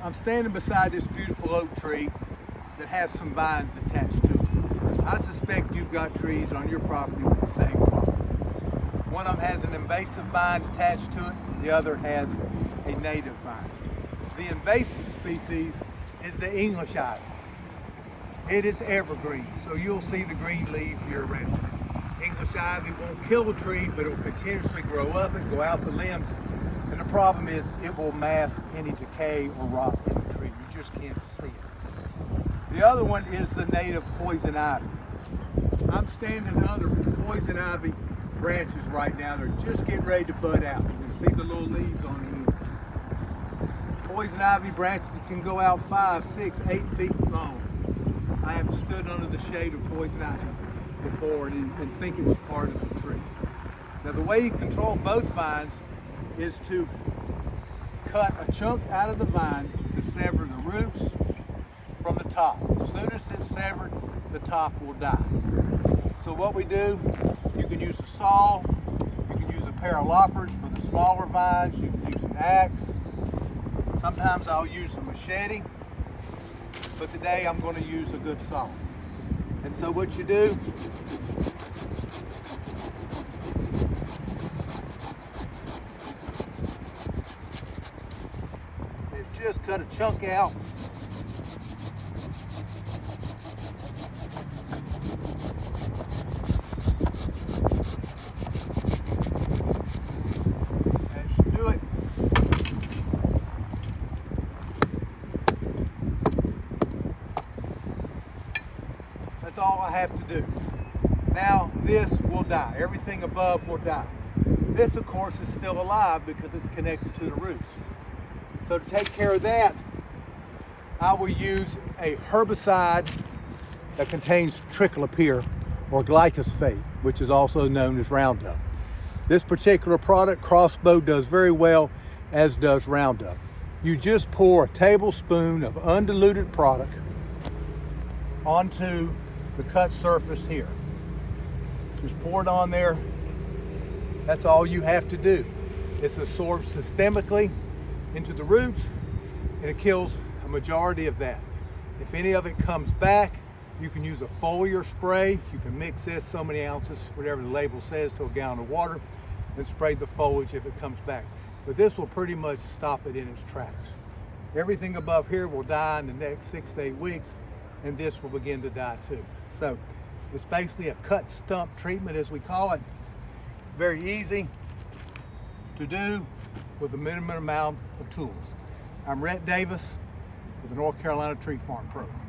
I'm standing beside this beautiful oak tree that has some vines attached to it. I suspect you've got trees on your property with the same problem. One of them has an invasive vine attached to it, the other has a native vine. The invasive species is the English ivy. It is evergreen, so you'll see the green leaves year-round. English ivy won't kill the tree, but it will continuously grow up and go out the limbs. And the problem is it will mask any decay or rot in the tree. You just can't see it. The other one is the native poison ivy. I'm standing under poison ivy branches right now. They're just getting ready to bud out. You can see the little leaves on the end. Poison ivy branches can go out 5, 6, 8 feet long. I have stood under the shade of poison ivy before and think it was part of the tree. Now the way you control both vines is to cut a chunk out of the vine to sever the roots from the top. As soon as it's severed, the top will die. So what we do, you can use a saw, you can use a pair of loppers for the smaller vines, you can use an axe. Sometimes I'll use a machete, but today I'm going to use a good saw. And so what you do, is just cut a chunk out. As you do it, that's all I have to do. Now this will die. Everything above will die. This, of course, is still alive because it's connected to the roots. So to take care of that, I will use a herbicide that contains triclopyr or glyphosate, which is also known as Roundup. This particular product, Crossbow, does very well, as does Roundup. You just pour a tablespoon of undiluted product onto the cut surface here. Just pour it on there. That's all you have to do. It's absorbed systemically into the roots and it kills a majority of that. If any of it comes back, you can use a foliar spray. You can mix this so many ounces, whatever the label says, to a gallon of water and spray the foliage if it comes back. But this will pretty much stop it in its tracks. Everything above here will die in the next 6 to 8 weeks, and this will begin to die too. So it's basically a cut stump treatment, as we call it. Very easy to do with a minimum amount of tools. I'm Rhett Davis with the North Carolina Tree Farm Program.